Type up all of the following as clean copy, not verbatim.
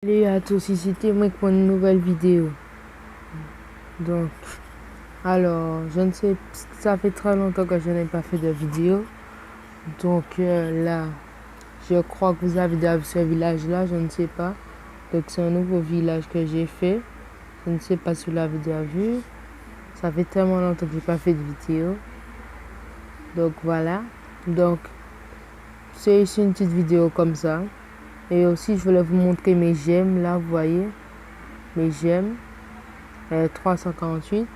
Salut à tous, ici c'était moi pour une nouvelle vidéo. Donc, alors, je ne sais, ça fait très longtemps que je n'ai pas fait de vidéo. Donc là, je crois que vous avez déjà vu ce village-là, je ne sais pas. Donc c'est un nouveau village que j'ai fait. Je ne sais pas si vous l'avez déjà vu. Ça fait tellement longtemps que j'ai pas fait de vidéo. Donc voilà. Donc, c'est ici une petite vidéo comme ça. Et aussi, je voulais vous montrer mes gemmes. Là, vous voyez, mes gemmes. 348.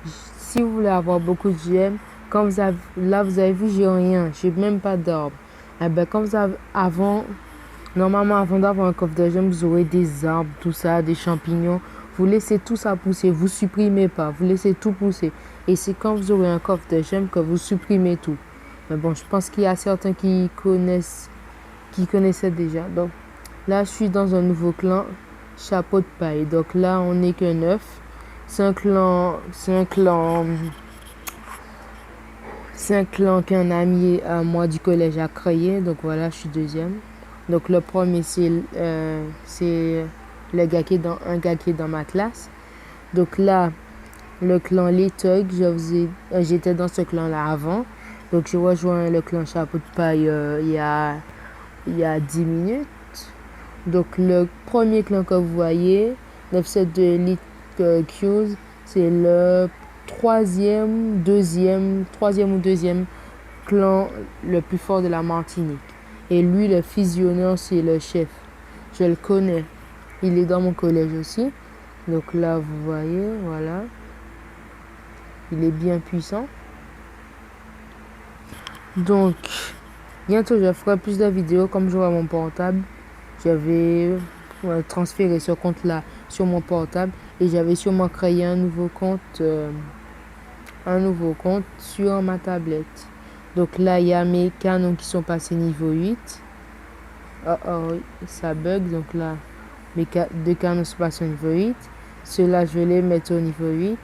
Si vous voulez avoir beaucoup de gemmes, comme vous avez, là vous avez vu, j'ai rien, j'ai même pas d'arbre. Eh ben, comme vous avez, normalement avant d'avoir un coffre de gemmes, vous aurez des arbres, tout ça, des champignons. Vous laissez tout ça pousser, vous supprimez pas, vous laissez tout pousser. Et c'est quand vous aurez un coffre de gemmes que vous supprimez tout. Mais bon, je pense qu'il y a certains qui connaissaient déjà. Donc là, je suis dans un nouveau clan, chapeau de paille. Donc là, on n'est que 9. C'est un clan qu'un ami à moi du collège a créé. Donc voilà, je suis deuxième. Donc le premier, c'est le gars qui est un gars qui est dans ma classe. Donc là, le clan Les Thugs, j'étais dans ce clan-là avant. Donc j'ai rejoint le clan Chapeau de Paille il y a 10 minutes. Donc le premier clan que vous voyez, 972 Elite Qs, c'est le troisième ou deuxième clan le plus fort de la Martinique. Et lui, le fusionneur, c'est le chef. Je le connais. Il est dans mon collège aussi. Donc là, vous voyez, voilà. Il est bien puissant. Donc, bientôt, je ferai plus de vidéos comme j'aurai mon portable. J'avais transféré ce compte-là sur mon portable et j'avais sûrement créé un nouveau compte sur ma tablette. Donc là, il y a mes canons qui sont passés niveau 8. Oh, ça bug. Donc là, mes deux canons sont passés au niveau 8. Ceux-là, je vais les mettre au niveau 8.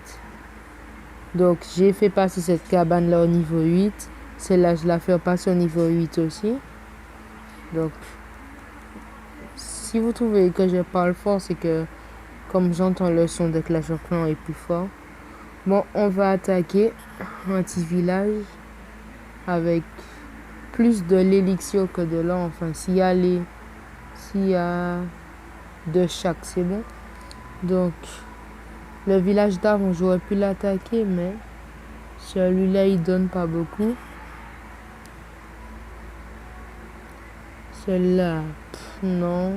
Donc, j'ai fait passer cette cabane-là au niveau 8. Celle-là, je la fais passer au niveau 8 aussi. Donc, si vous trouvez que je parle fort, c'est que comme j'entends le son de Clash of Clans est plus fort. Bon, on va attaquer un petit village avec plus de l'élixir que de l'or. Enfin, s'il y a de chaque, c'est bon. Donc, le village d'avant, j'aurais pu l'attaquer, mais celui-là, il donne pas beaucoup. Celui-là, non.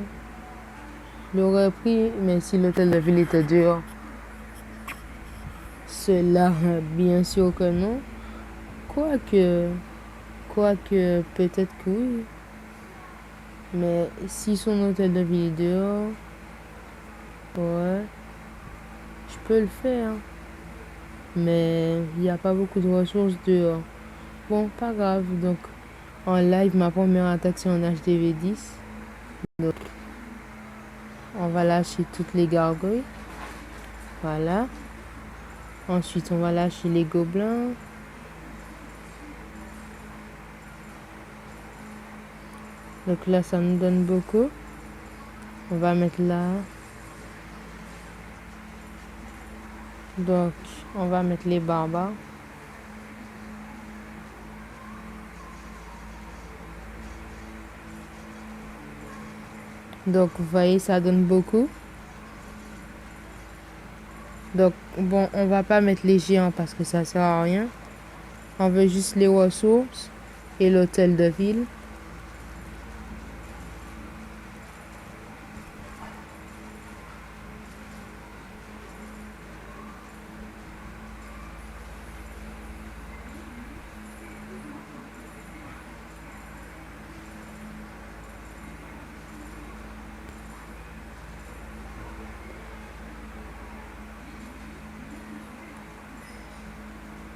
Je l'aurais pris, mais si l'hôtel de ville était dehors. Celui-là, bien sûr que non. Quoique, peut-être que oui. Mais si son hôtel de ville est dehors, ouais, je peux le faire. Mais il n'y a pas beaucoup de ressources dehors. Bon, pas grave. Donc, en live, ma première attaque, c'est en HDV10. Donc, on va lâcher toutes les gargouilles. Voilà. Ensuite, on va lâcher les gobelins. Donc là, ça nous donne beaucoup. On va mettre là. Donc, on va mettre les barbares. Donc, vous voyez, ça donne beaucoup. Donc, bon, on va pas mettre les géants parce que ça sert à rien. On veut juste les ressources et l'hôtel de ville.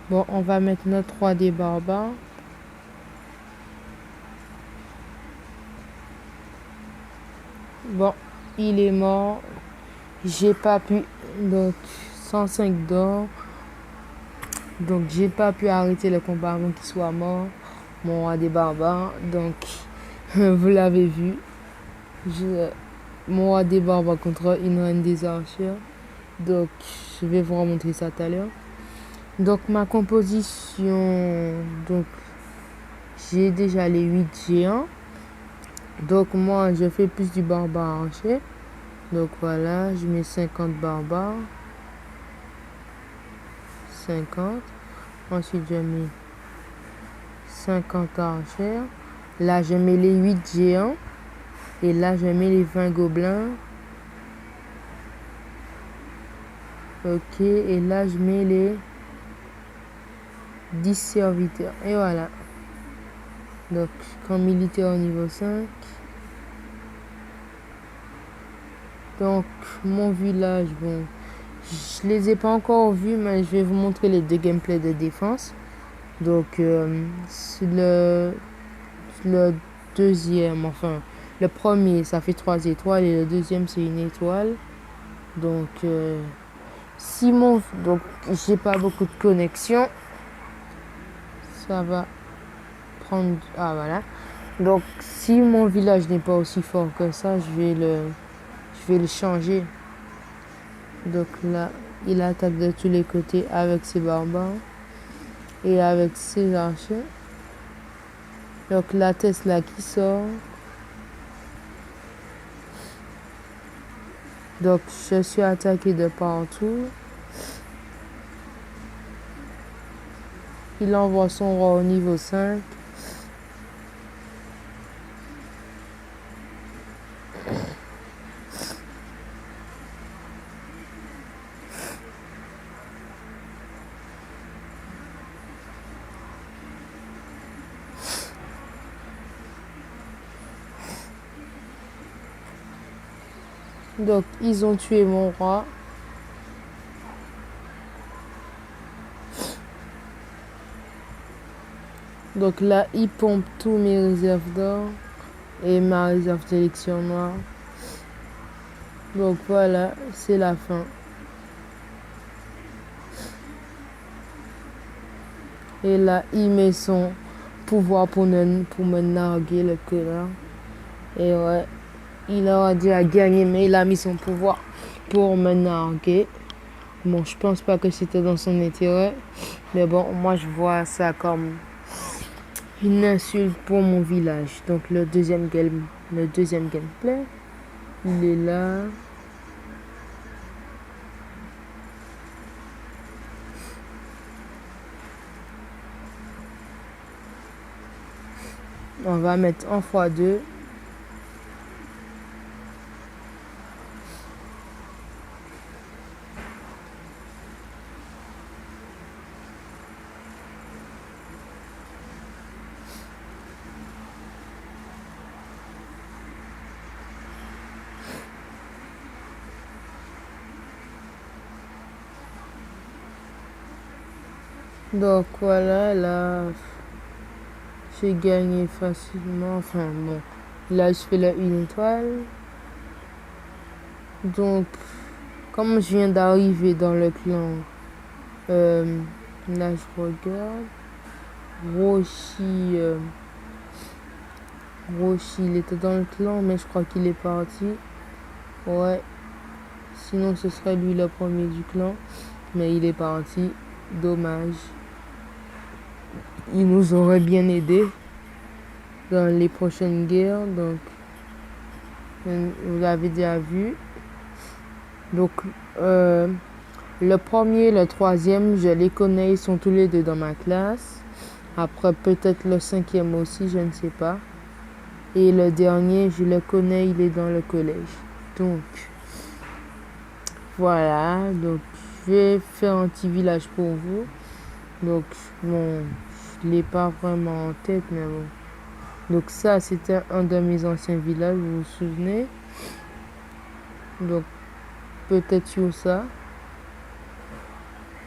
Bon, on va mettre notre 3D barbare. Bon, il est mort. J'ai pas pu. Donc, 105 d'or. Donc, j'ai pas pu arrêter le combat avant qu'il soit mort. Mon roi des barbares. Donc, vous l'avez vu. mon roi des barbares contre une reine des archers. Donc, je vais vous remontrer ça tout à l'heure. Donc, ma composition, donc, j'ai déjà les 8 géants. Donc, moi, je fais plus du barbare archer. Donc, voilà, je mets 50 barbares. 50. Ensuite, je mets 50 archers. Là, je mets les 8 géants. Et là, je mets les 20 gobelins. Ok, et là, je mets les 10 serviteurs. Et voilà. Donc, camp militaire au niveau 5. Donc, mon village, bon, je les ai pas encore vus, mais je vais vous montrer les deux gameplays de défense. Donc, c'est le deuxième, enfin, le premier, ça fait 3 étoiles et le deuxième, c'est une étoile. Donc, donc, j'ai pas beaucoup de connexion. Ça va prendre, ah voilà. Donc, si mon village n'est pas aussi fort que ça, je vais le changer. Donc là, il attaque de tous les côtés avec ses barbares et avec ses archers. Donc la Tesla qui sort. Donc je suis attaqué de partout. Il envoie son roi au niveau 5. Donc ils ont tué mon roi. Donc là, ils pompent tous mes réserves d'or et ma réserve d'élection noire. Donc voilà, c'est la fin. Et là, il met son pouvoir pour me narguer, le connard. Et ouais, il aura déjà gagné, mais il a mis son pouvoir pour me narguer. Bon, je pense pas que c'était dans son intérêt. Mais bon, moi, je vois ça comme une insulte pour mon village. Donc, le deuxième gameplay, il est là. On va mettre en x2. Donc voilà, là, j'ai gagné facilement. Enfin bon, là je fais la 1 étoile. Donc, comme je viens d'arriver dans le clan, là je regarde. Roshi, il était dans le clan, mais je crois qu'il est parti. Ouais, sinon ce serait lui le premier du clan, mais il est parti. Dommage. Il nous aurait bien aidé dans les prochaines guerres, donc vous l'avez déjà vu. Donc le premier, le troisième, je les connais, ils sont tous les deux dans ma classe. Après peut-être le cinquième aussi, je ne sais pas. Et le dernier, je le connais, il est dans le collège. Donc voilà, donc je vais faire un petit village pour vous. Donc bon, je l'ai pas vraiment en tête, mais bon. Donc ça, c'était un de mes anciens villages, vous vous souvenez? Donc peut-être sur ça.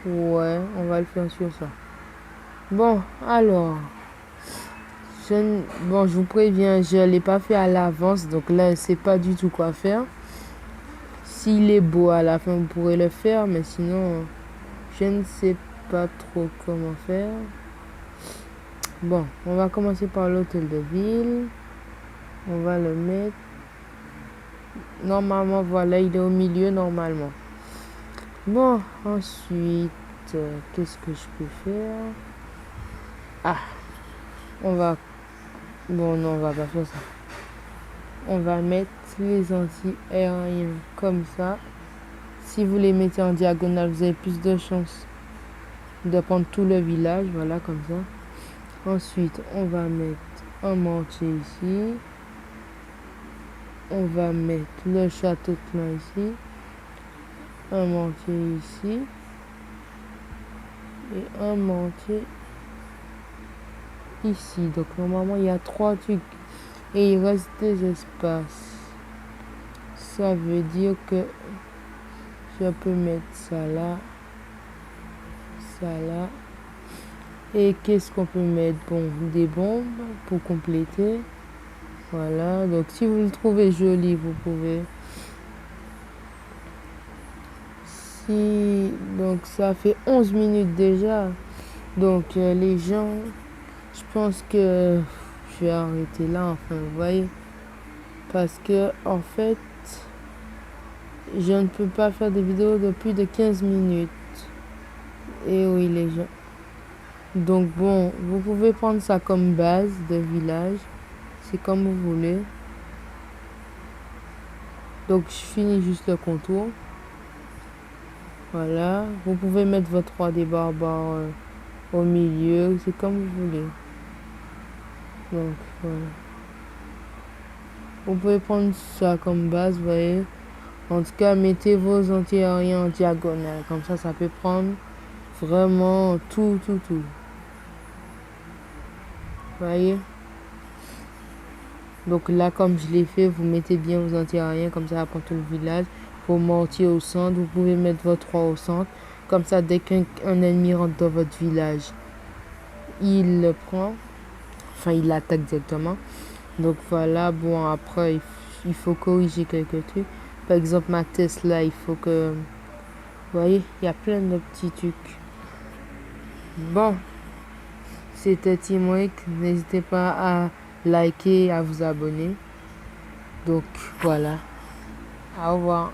Ouais, on va le faire sur ça. Bon, alors. Bon, je vous préviens, je ne l'ai pas fait à l'avance, donc là, je ne sais pas du tout quoi faire. S'il est beau à la fin, vous pourrez le faire, mais sinon, je ne sais pas trop comment faire. Bon, on va commencer par l'hôtel de ville. On va le mettre. Normalement, voilà, il est au milieu normalement. Bon, ensuite, qu'est-ce que je peux faire? Ah, on va... Bon, non, on va pas faire ça. On va mettre les anti-aériens comme ça. Si vous les mettez en diagonale, vous avez plus de chances de prendre tout le village. Voilà, comme ça. Ensuite, on va mettre un mortier ici. On va mettre le château de clan ici. Un mortier ici. Et un mortier ici. Donc, normalement, il y a 3 trucs. Et il reste des espaces. Ça veut dire que je peux mettre ça là. Ça là. Et qu'est-ce qu'on peut mettre? Bon, des bombes pour compléter. Voilà. Donc, si vous le trouvez joli, vous pouvez. Si... Donc, ça fait 11 minutes déjà. Donc, les gens... Je pense que je vais arrêter là, enfin, vous voyez. Parce que, en fait, je ne peux pas faire des vidéos de plus de 15 minutes. Et oui, les gens. Donc, bon, vous pouvez prendre ça comme base de village. C'est comme vous voulez. Donc, je finis juste le contour. Voilà. Vous pouvez mettre votre roi des barbares au milieu. C'est comme vous voulez. Donc, voilà. Vous pouvez prendre ça comme base, vous voyez. En tout cas, mettez vos anti-aériens en diagonale. Comme ça peut prendre vraiment tout. Vous voyez. Donc là, comme je l'ai fait, vous mettez bien vos anti-aériens. Comme ça prend tout le village. Vos mortiers au centre. Vous pouvez mettre votre roi au centre. Comme ça, dès qu'un ennemi rentre dans votre village, il le prend. Enfin, il l'attaque directement. Donc voilà, bon, après, il faut corriger quelques trucs. Par exemple, ma Tesla, il faut que... Vous voyez, il y a plein de petits trucs. Bon, c'était Teamwork. N'hésitez pas à liker et à vous abonner. Donc, voilà. Au revoir.